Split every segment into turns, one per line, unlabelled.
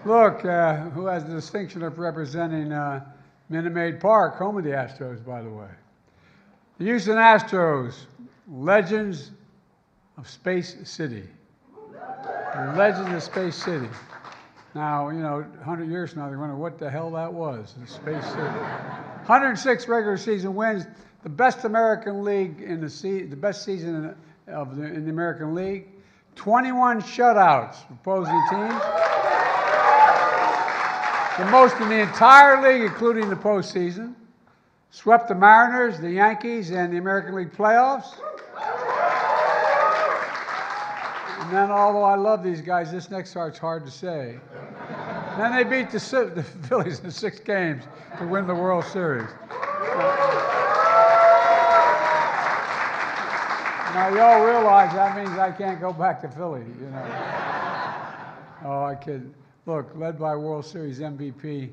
Look, who has the distinction of representing Minute Maid Park, home of the Astros, by the way. The Houston Astros, legends of Space City. Legends of Space City. Now, 100 years from now, they wonder what the hell that was, the Space City. 106 regular season wins, the best American League in the best season in the American League. 21 shutouts for opposing teams. The most in the entire league, including the postseason. Swept the Mariners, the Yankees, and the American League playoffs. And then, although I love these guys, this next part's hard to say. Then they beat the Phillies in 6 games to win the World Series. Now, y'all realize that means I can't go back to Philly, Oh, I kid. Look, led by World Series MVP.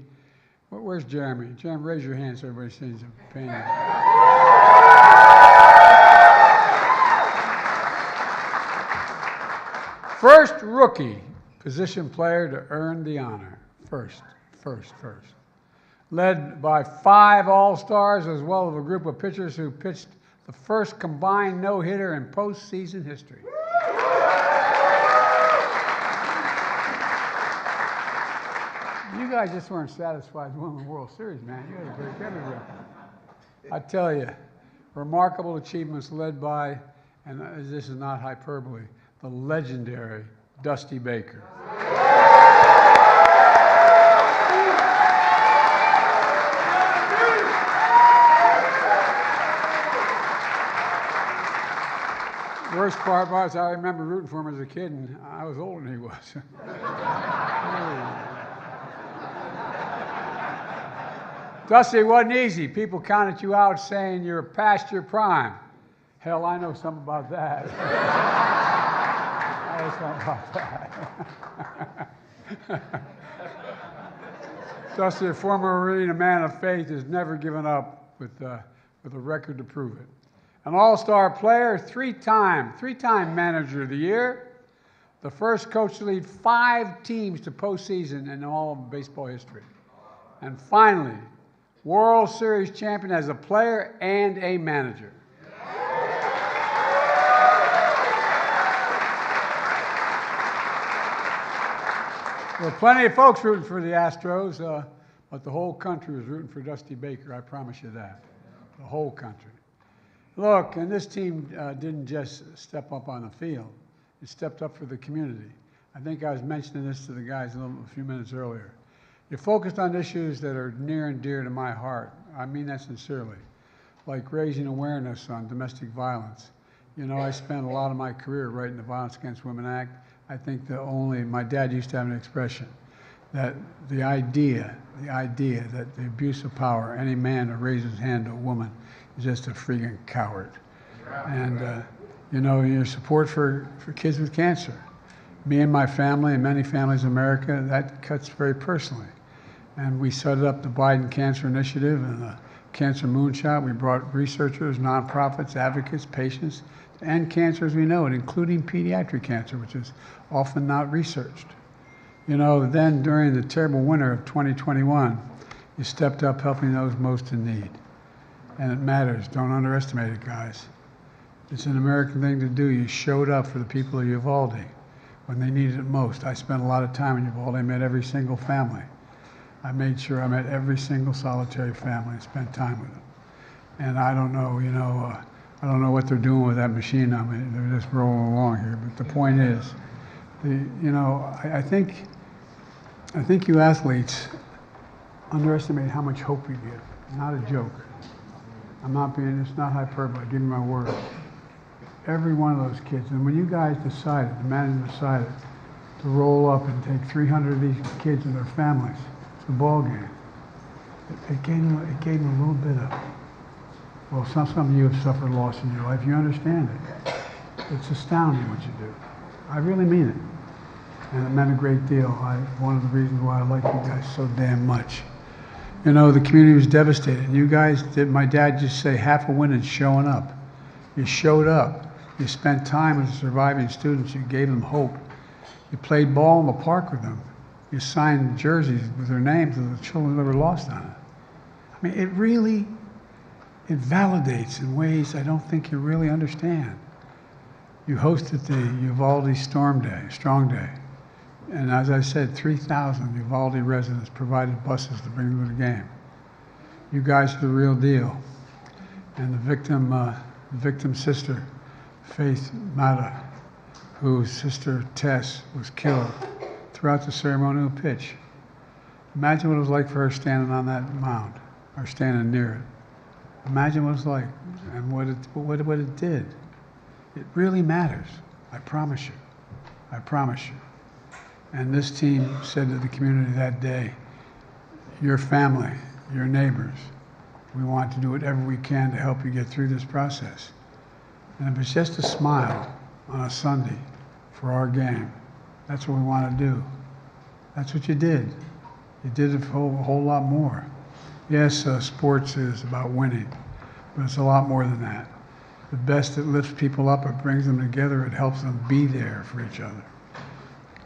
Where's Jeremy? Jeremy, raise your hand so everybody sees him. First rookie position player to earn the honor. First. Led by 5 All-Stars as well as a group of pitchers who pitched the first combined no-hitter in postseason history. You guys just weren't satisfied with winning the World Series, man. You had to break everywhere. I tell you, remarkable achievements led by, and this is not hyperbole, the legendary Dusty Baker. The worst part was I remember rooting for him as a kid, and I was older than he was. Dusty, it wasn't easy. People counted you out saying you're past your prime. Hell, I know something about that. I know something about that. Dusty, a former Marine, a man of faith, has never given up with a record to prove it. An all-star player, three-time manager of the year, the first coach to lead 5 teams to postseason in all of baseball history. And finally, World Series champion as a player and a manager. There were plenty of folks rooting for the Astros, but the whole country was rooting for Dusty Baker, I promise you that. The whole country. Look, and this team didn't just step up on the field. It stepped up for the community. I think I was mentioning this to the guys a few minutes earlier. You're focused on issues that are near and dear to my heart. I mean that sincerely. Like raising awareness on domestic violence. I spent a lot of my career writing the Violence Against Women Act. I think my dad used to have an expression that the idea that the abuse of power, any man who raises his hand to a woman is just a freaking coward. And, your support for kids with cancer. Me and my family and many families in America, that cuts very personally. And we set up the Biden Cancer Initiative and the Cancer Moonshot. We brought researchers, nonprofits, advocates, patients to end cancer as we know it, including pediatric cancer, which is often not researched. Then during the terrible winter of 2021, you stepped up helping those most in need. And it matters. Don't underestimate it, guys. It's an American thing to do. You showed up for the people of Uvalde when they needed it most. I spent a lot of time in Uvalde. I met every single family. I made sure I met every single solitary family and spent time with them. And I don't know, I don't know what they're doing with that machine. I mean, they're just rolling along here. But the point is, I think you athletes underestimate how much hope you give. Not a joke. It's not hyperbole. Give me my word. Every one of those kids, and when you guys decided, the management decided to roll up and take 300 of these kids and their families to the ball game, it gave them a little bit of, well, some of you have suffered loss in your life. You understand it. It's astounding what you do. I really mean it. And it meant a great deal. One of the reasons why I like you guys so damn much. The community was devastated. You guys did, my dad used to say, half a win is showing up. You showed up. You spent time with surviving students. You gave them hope. You played ball in the park with them. you sign jerseys with their names and the children never lost on it. I mean, it validates in ways I don't think you really understand. You hosted the Uvalde Strong Day. And as I said, 3,000 Uvalde residents provided buses to bring them to the game. You guys are the real deal. And the victim's sister, Faith Mata, whose sister Tess was killed throughout the ceremonial pitch. Imagine what it was like for her standing on that mound, or standing near it. Imagine what it's like and what it did. It really matters. I promise you. I promise you. And this team said to the community that day, your family, your neighbors, we want to do whatever we can to help you get through this process. And if it's just a smile on a Sunday for our game, that's what we want to do. That's what you did. You did it for a whole lot more. Yes, sports is about winning, but it's a lot more than that. The best, it lifts people up, it brings them together, it helps them be there for each other.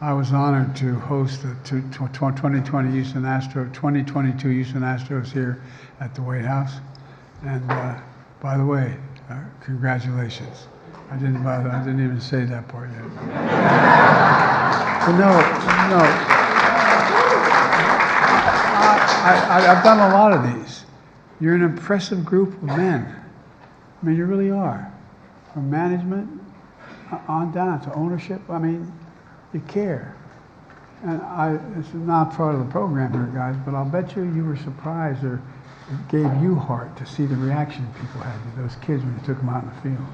I was honored to host the 2022 Houston Astros here at the White House. And by the way, congratulations. I didn't even say that part yet. But no. I've done a lot of these. You're an impressive group of men. I mean, you really are. From management on down to ownership, I mean, you care. And this is not part of the program here, guys, but I'll bet you were surprised, or it gave you heart to see the reaction people had to those kids when you took them out in the field.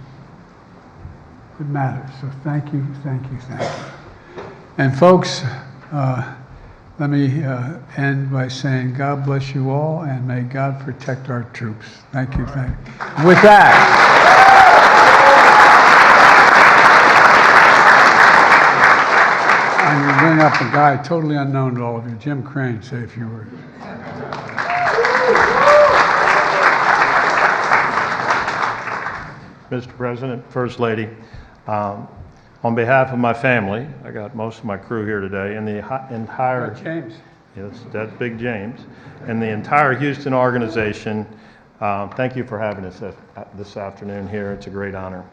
It matters. So thank you, thank you, thank you. And folks, let me end by saying God bless you all, and may God protect our troops. Thank you. Thank you. With that, I'm going to bring up a guy totally unknown to all of you, Jim Crane, say a few words.
Mr. President, First Lady, on behalf of my family, I got most of my crew here today, and the entire
James.
Yes, that's Big James, and the entire Houston organization. Thank you for having us this afternoon here. It's a great honor,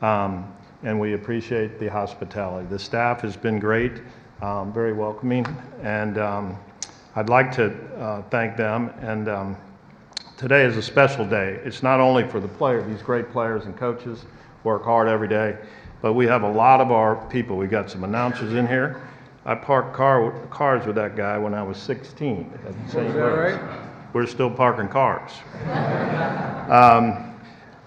and we appreciate the hospitality. The staff has been great, very welcoming, and I'd like to thank them. And today is a special day. It's not only for the players; these great players and coaches work hard every day. But we have a lot of our people. We got some announcers in here. I parked cars with that guy when I was 16 at St. Louis. Right? We're still parking cars.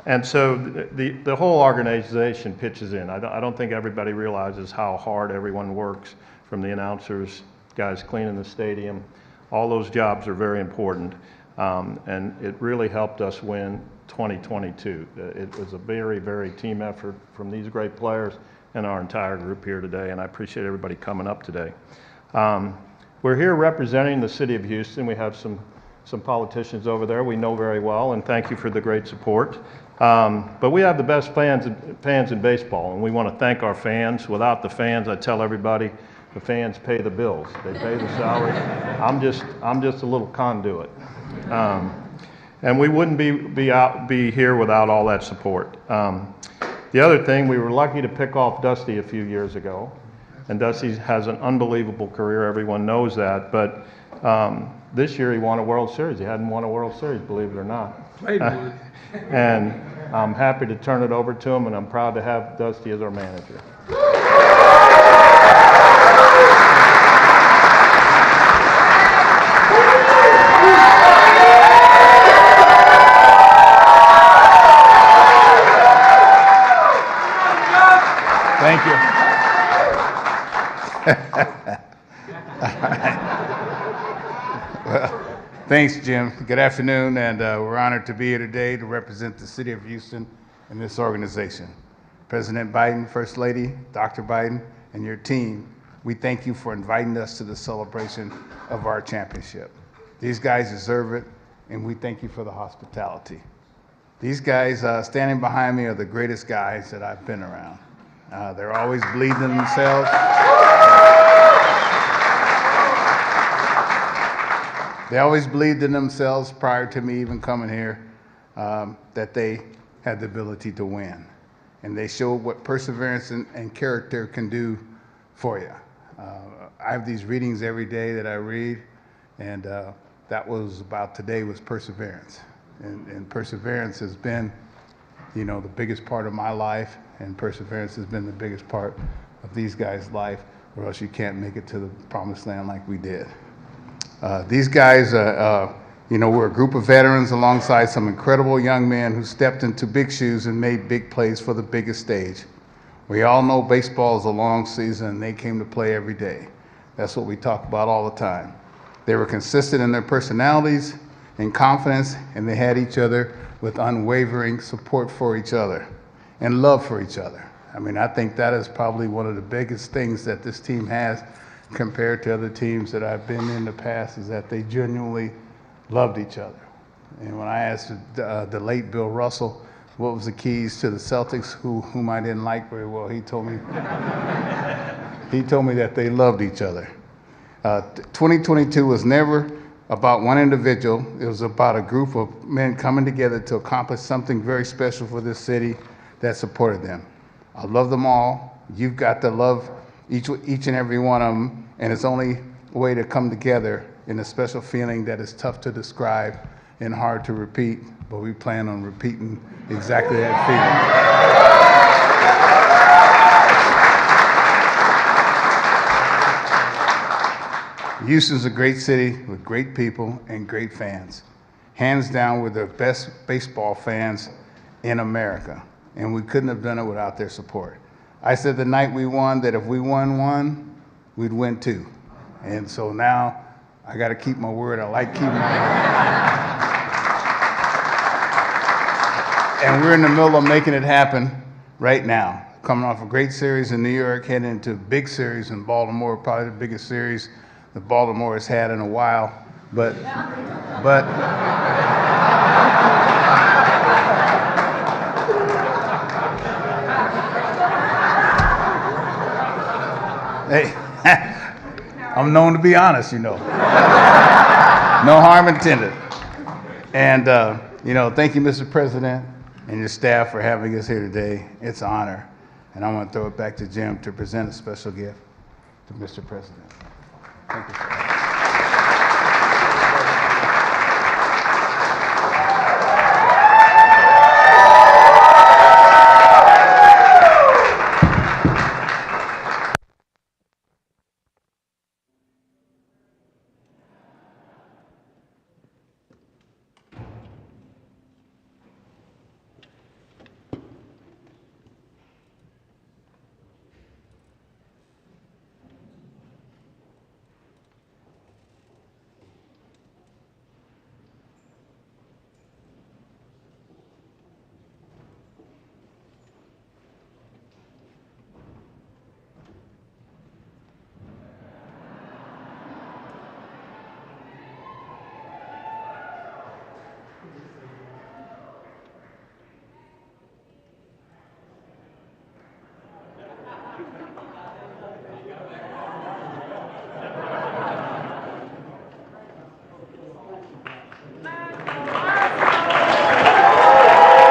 And so the whole organization pitches in. I don't think everybody realizes how hard everyone works, from the announcers, guys cleaning the stadium. All those jobs are very important. And it really helped us win 2022. It was a very, very team effort from these great players and our entire group here today, and I appreciate everybody coming up today. We're here representing the city of Houston. We have some politicians over there we know very well, and thank you for the great support. But we have the best fans in baseball, and we want to thank our fans. Without the fans, I tell everybody, the fans pay the bills. They pay the salary. I'm just a little conduit. And we wouldn't be here without all that support. The other thing, we were lucky to pick off Dusty a few years ago, and Dusty has an unbelievable career. Everyone knows that. But this year he won a World Series. He hadn't won a World Series, believe it or not.
Played one.
And I'm happy to turn it over to him, and I'm proud to have Dusty as our manager.
Thank you. Well, thanks, Jim. Good afternoon, and we're honored to be here today to represent the city of Houston and this organization. President Biden, First Lady, Dr. Biden, and your team, we thank you for inviting us to the celebration of our championship. These guys deserve it, and we thank you for the hospitality. These guys standing behind me are the greatest guys that I've been around. They're always bleeding themselves. They always believed in themselves prior to me even coming here, that they had the ability to win. And they showed what perseverance and character can do for you. I have these readings every day that I read, and that was about today was perseverance. And perseverance has been, the biggest part of my life, and perseverance has been the biggest part of these guys' life, or else you can't make it to the promised land like we did. These guys, we're a group of veterans alongside some incredible young men who stepped into big shoes and made big plays for the biggest stage. We all know baseball is a long season, and they came to play every day. That's what we talk about all the time. They were consistent in their personalities and confidence, and they had each other with unwavering support for each other and love for each other. I mean, I think that is probably one of the biggest things that this team has compared to other teams that I've been in the past, is that they genuinely loved each other. And when I asked the late Bill Russell what was the keys to the Celtics, whom I didn't like very well, he told me that they loved each other. 2022 was never about one individual. It was about a group of men coming together to accomplish something very special for this city that supported them. I love them all. You've got to love each and every one of them, and it's only a way to come together in a special feeling that is tough to describe and hard to repeat, but we plan on repeating exactly that feeling. Houston's a great city with great people and great fans. Hands down, we're the best baseball fans in America, and we couldn't have done it without their support. I said the night we won that if we won one, we'd win two. And so now I got to keep my word. I like keeping my word. And we're in the middle of making it happen right now. Coming off a great series in New York, heading into a big series in Baltimore, probably the biggest series that Baltimore has had in a while. But hey, I'm known to be honest, No harm intended. And, thank you, Mr. President, and your staff for having us here today. It's an honor. And I want to throw it back to Jim to present a special gift to Mr. President. Thank you, sir.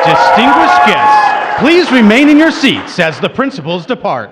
Distinguished guests, please remain in your seats as the principals depart.